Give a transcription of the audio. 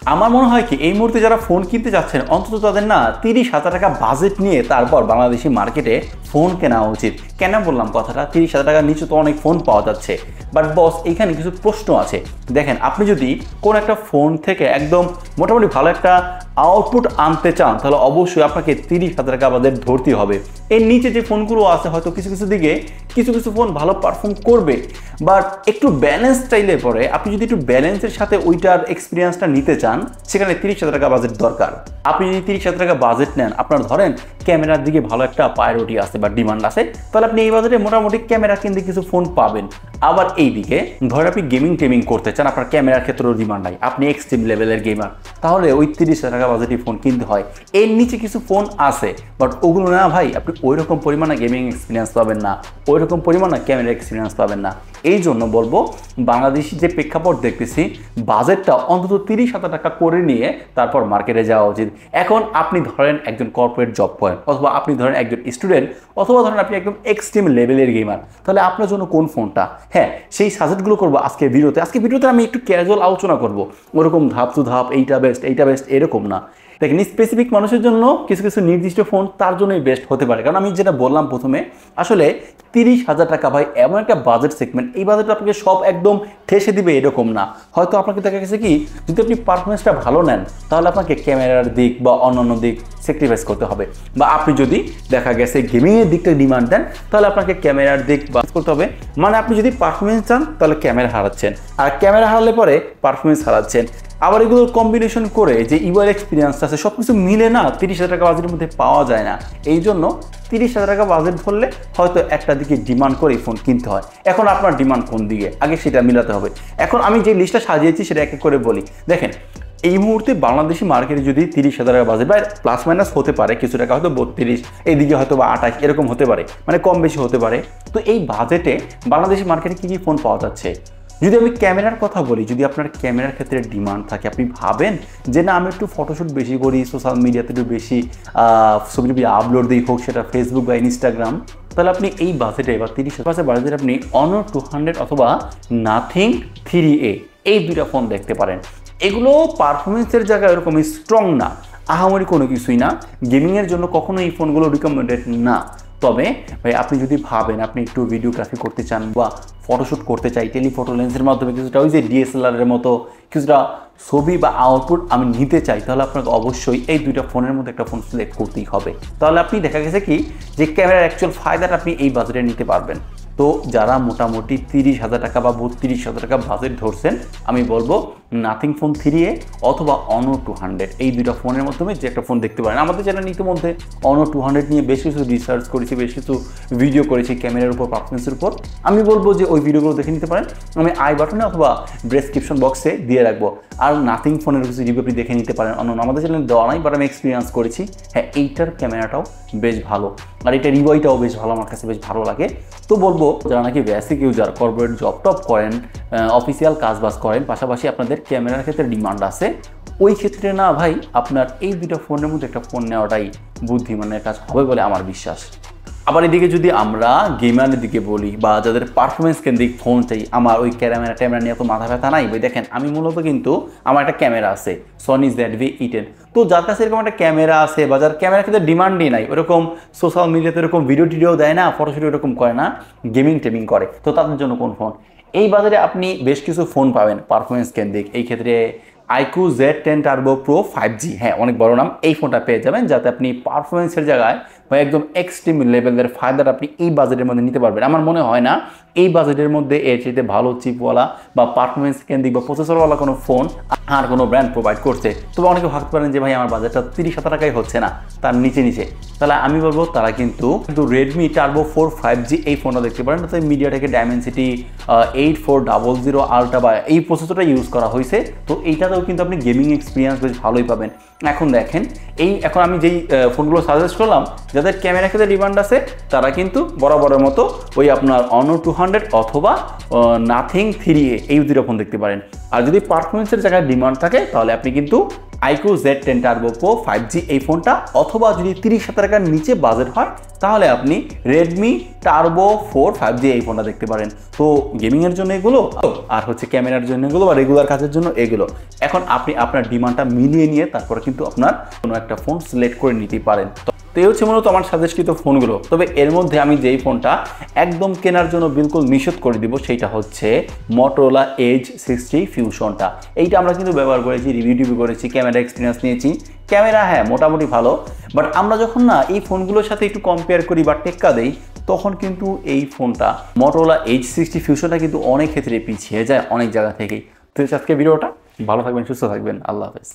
আমার মনে হয় কি এই মুহূর্তে যারা ফোন কিনতে যাচ্ছেন অন্তত তাদের না 30,000 টাকা বাজেট নিয়ে তারপর বাংলাদেশি মার্কেটে ফোন কেনা উচিত। কেন বললাম কথাটা? 30,000 টাকার নিচে তো অনেক ফোন পাওয়া যাচ্ছে, বাট বস এইখানে কিছু প্রশ্ন আছে। দেখেন, আপনি যদি কোন একটা ফোন থেকে একদম মোটামুটি ভালো একটা আউটপুট আনতে চান তাহলে অবশ্যই আপনাকে 30,000 টাকা বাজেট ধরতে হবে। এর নিচে যে ফোনগুলো আছে হয়তো কিছু কিছু দিকে কিছু কিছু ফোন ভালো পারফর্ম করবে, বাট একটু ব্যালেন্স চাইলে পরে আপনি যদি একটু ব্যালেন্সের সাথে ওইটার এক্সপিরিয়েন্সটা নিতে চান সেখানে 30,000 টাকা বাজেট দরকার। আপনি যদি 30,000 টাকা বাজেট নেন, আপনার ধরেন ক্যামেরার দিকে ভালো একটা প্রায়োরিটি আছে বা ডিমান্ড আছে, তাহলে আপনি এই বাজেটে মোটামুটি ক্যামেরা কিনতে কিছু ফোন পাবেন। আবার এই দিকে ধরেন আপনি গেমিং টেমিং করতে চান, আপনার ক্যামেরার ক্ষেত্রেও ডিমান্ড নাই, আপনি এক্সট্রিম লেভেলের গেমার, তাহলে ওই 30,000 টাকা বাজেটে ফোন কিনতে হয়। এর নিচে কিছু ফোন আছে, বাট ওগুলো না ভাই আপনি ওই রকম পরিমাণে গেমিং এক্সপিরিয়েন্স পাবেন না, ওই রকম পরিমাণে ক্যামেরা এক্সপিরিয়েন্স পাবেন না। এই জন্য বলবো বাংলাদেশি যে প্রেক্ষাপট দেখতেছি, বাজেটটা অন্তত 30,000 টাকা করে নিয়ে তারপর মার্কেটে যাওয়া উচিত। এখন আপনি ধরেন একজন কর্পোরেট জব করেন, অথবা আপনি ধরেন একজন স্টুডেন্ট, অথবা ধরেন আপনি একদম এক্সট্রিম লেভেলের গেমার, তাহলে আপনার জন্য কোন ফোনটা? হ্যাঁ, সেই সাজেস্টগুলো করবো আজকে ভিডিওতে আমি একটু ক্যাজুয়াল আলোচনা করবো, ওরকম ধাপ টু ধাপ এইটা বেস্ট এরকম না। দেখেন, স্পেসিফিক মানুষের জন্য কিছু কিছু নির্দিষ্ট ফোন তার জন্যই বেস্ট হতে পারে। কারণ আমি যেটা বললাম প্রথমে, আসলে 30,000 টাকা ভাই এমন একটা বাজেট সেগমেন্ট, এই বাজেটটা আপনাকে সব একদম ঠেসে দিবে এরকম না। হয়তো আপনাকে দেখা গেছে কি, যদি আপনি পারফরমেন্সটা ভালো নেন তাহলে আপনাকে ক্যামেরার দিক বা অন্যান্য দিক স্যাক্রিফাইস করতে হবে, বা আপনি যদি দেখা গেছে গেমিংয়ের দিকটা ডিমান্ড দেন তাহলে আপনাকে ক্যামেরার দিক বাস করতে হবে। মানে আপনি যদি পারফরমেন্স চান তাহলে ক্যামেরা হারাচ্ছেন, আর ক্যামেরা হারালে পরে পারফরমেন্স হারাচ্ছেন। আবার এগুলোর কম্বিনেশন করে যে ইউআই এক্সপিরিয়েন্স আছে সব কিছু মিলে না 30,000 টাকা বাজেটের মধ্যে পাওয়া যায় না। এই জন্য 30,000 টাকা বাজেট ধরলে হয়তো একটা দিকে ডিমান্ড করে ফোন কিনতে হয়। এখন আপনার ডিমান্ড কোন দিকে আগে সেটা মিলাতে হবে। এখন আমি যে লিস্টটা সাজিয়েছি সেটা এক এক করে বলি। দেখেন, এই মুহূর্তে বাংলাদেশি মার্কেটে যদি 30,000 টাকা বাজেট বা প্লাস মাইনাস হতে পারে, কিছু টাকা হয়তো 32, এইদিকে হয়তো বা 28 এরকম হতে পারে, মানে কম বেশি হতে পারে। তো এই বাজেটে বাংলাদেশি মার্কেটে কী কী ফোন পাওয়া যাচ্ছে? যদি আমি ক্যামেরার কথা বলি, যদি আপনার ক্যামেরার ক্ষেত্রে ডিমান্ড থাকে, আপনি ভাবেন যে না আমি একটু ফটোশ্যুট বেশি করি, সোশ্যাল মিডিয়াতে একটু বেশি ছবি আপলোড দিই, হোক সেটা ফেসবুক বা ইনস্টাগ্রাম, তাহলে আপনি এই বাজেটে বা 30,000 বাজেটে আপনি অনর 200 অথবা নাথিং 3A এই দুইটা ফোন দেখতে পারেন। এগুলো পারফরমেন্সের জায়গায় এরকম স্ট্রং না, আহামরি কোনো কিছুই না। গেমিংয়ের জন্য কখনো এই ফোনগুলো রিকমেন্ডেড না। তবে ভাই আপনি যদি ভাবেন আপনি একটু ভিডিওগ্রাফি করতে চান বা ফটোশ্যুট করতে চাই, টেলিফটো লেন্সের মাধ্যমে কিছুটা ওই যে ডিএসএলআরের মতো কিছুটা ছবি বা আউটপুট আমি নিতে চাই, তাহলে আপনাকে অবশ্যই এই দুইটা ফোনের মধ্যে একটা ফোন সিলেক্ট করতেই হবে। তাহলে আপনি দেখা গেছে কি যে ক্যামেরার অ্যাকচুয়াল ফায়দাটা আপনি এই বাজেটে নিতে পারবেন। তো যারা মোটামুটি 30,000 টাকা বা 32,000 টাকা বাজেট ধরছেন, আমি বলবো নাথিং ফোন 3A অথবা অনর 200 এই দুইটা ফোনের মাধ্যমে যে একটা ফোন দেখতে পারেন। আমাদের চ্যানেলে ইতিমধ্যে অনর 200 নিয়ে বেশ কিছু রিসার্চ করেছি, বেশ কিছু ভিডিও করেছি ক্যামেরার উপর, পারফরমেন্সের উপর। আমি বলবো যে ওই ভিডিওগুলো দেখে নিতে পারেন, আমি আই বাটনে অথবা ডেসক্রিপশন বক্সে দিয়ে রাখবো। আর নাথিং ফোনের কিছু রিভিউ আপনি দেখে নিতে পারেন, অন্য আমাদের চ্যানেলে দেওয়া নাই, বাট আমি এক্সপিরিয়েন্স করেছি। হ্যাঁ, এইটার ক্যামেরাটাও বেশ ভালো, আর এটার রিভিউটাও বেশ ভালো, আমার কাছে বেশ ভালো লাগে। তো বলবো যারা নাকি basic user, corporate job top করেন, অফিসিয়াল কাজবাজ করেন, পাশাপাশি আপনাদের ক্যামেরার ক্ষেত্রে ডিমান্ড আছে, ওই ক্ষেত্রে না ভাই আপনার এই দুটো ফোনের মধ্যে একটা ফোন নেওয়াটাই বুদ্ধিমানের কাজ হবে বলে আমার বিশ্বাস। আবার এদিকে যদি আমরা গেমারের দিকে বলি বা যাদের পারফরমেন্স কেন্দ্রিক ফোন চাই, আমার ওই ক্যামেরা নিয়ে তো মাথা ব্যথা নাই ভাই। দেখেন, আমি মূলত কিন্তু আমার একটা ক্যামেরা আছে সনি ZV-E10। তো যার কাছে এরকম একটা ক্যামেরা আছে বা যার ক্যামেরার ক্ষেত্রে ডিমান্ডই নাই, ওরকম সোশ্যাল মিডিয়াতে এরকম ভিডিও দেয় না, ফটোশুট এরকম করে না, গেমিং টেমিং করে, তো তাদের জন্য কোন ফোন? এই বাজারে আপনি বেশ কিছু ফোন পাবেন পারফরমেন্স কেন্দ্রিক। এই ক্ষেত্রে iQOO Z10 Turbo Pro 5G, হ্যাঁ অনেক বড় নাম, এই ফোনটা পেয়ে যাবেন, যাতে আপনি পারফরমেন্সের জায়গায় বা একদম এক্সট্রিম লেভেলের ফায়দাটা আপনি এই বাজেটের মধ্যে নিতে পারবেন। আমার মনে হয় না এই বাজেটের মধ্যে এর চাইতে ভালো চিপওয়ালা বা পারফরমেন্স কেন্দ্রিক বা প্রসেসরওয়ালা কোনো ফোন আর কোনো ব্র্যান্ড প্রোভাইড করছে। তবে অনেকে ভাবতে পারেন যে ভাই আমার বাজেটটা 30,000 টাকাই হচ্ছে না, তার নিচে, তাহলে আমি বলবো তারা কিন্তু Redmi Turbo 4 5G এই ফোনটা দেখতে পারেন। তাতে মিডিয়াটেকের Dimensity 8400 Ultra বা এই প্রসেসরটা ইউজ করা হয়েছে। তো এইটাতেও কিন্তু আপনি গেমিং এক্সপিরিয়েন্স বেশ ভালোই পাবেন। এখন দেখেন, এখন আমি যেই ফোনগুলো সাজেস্ট করলাম, যাদের ক্যামেরা ক্ষেত্রে ডিমান্ড আছে তারা কিন্তু বরাবরের মতো ওই আপনার অনর 200 অথবা নাথিং 3A এই দুটো ফোন দেখতে পারেন। আর যদি পারফরমেন্সের জায়গায় ডিমান্ড থাকে তাহলে আপনি কিন্তু iQOO Z10 Turbo Pro 5G এই ফোনটা, অথবা যদি 30,000 টাকার নিচে বাজেট হয় তাহলে আপনি Redmi Turbo 4 5G এই ফোনটা দেখতে পারেন। তো গেমিংয়ের জন্য এগুলো, আর হচ্ছে ক্যামেরার জন্য এগুলো, বা রেগুলার কাজের জন্য এগুলো। এখন আপনি আপনার ডিমান্ডটা মিলিয়ে নিয়ে তারপরে কিন্তু আপনার কোনো একটা ফোন সিলেক্ট করে নিতে পারেন। তো এই হচ্ছে মূলত আমার সাজেস্টকৃত ফোনগুলো। তবে এর মধ্যে আমি যেই ফোনটা একদম কেনার জন্য বিলকুল নিষেধ করে দিব সেইটা হচ্ছে Motorola Edge 60 Fusionটা। এইটা আমরা কিন্তু ব্যবহার করেছি, রিভিউ করেছি, ক্যামেরা এক্সপিরিয়েন্স নিয়েছি। ক্যামেরা হ্যাঁ মোটামুটি ভালো, বাট আমরা যখন না এই ফোনগুলোর সাথে একটু কম্পেয়ার করি বা টেক্কা দেই, তখন কিন্তু এই ফোনটা Motorola Edge 60 Fusionটা কিন্তু অনেক ক্ষেত্রে পিছিয়ে যায় অনেক জায়গা থেকেই। তো আজকে ভিডিওটা, ভালো থাকবেন, সুস্থ থাকবেন, আল্লাহ হাফেজ।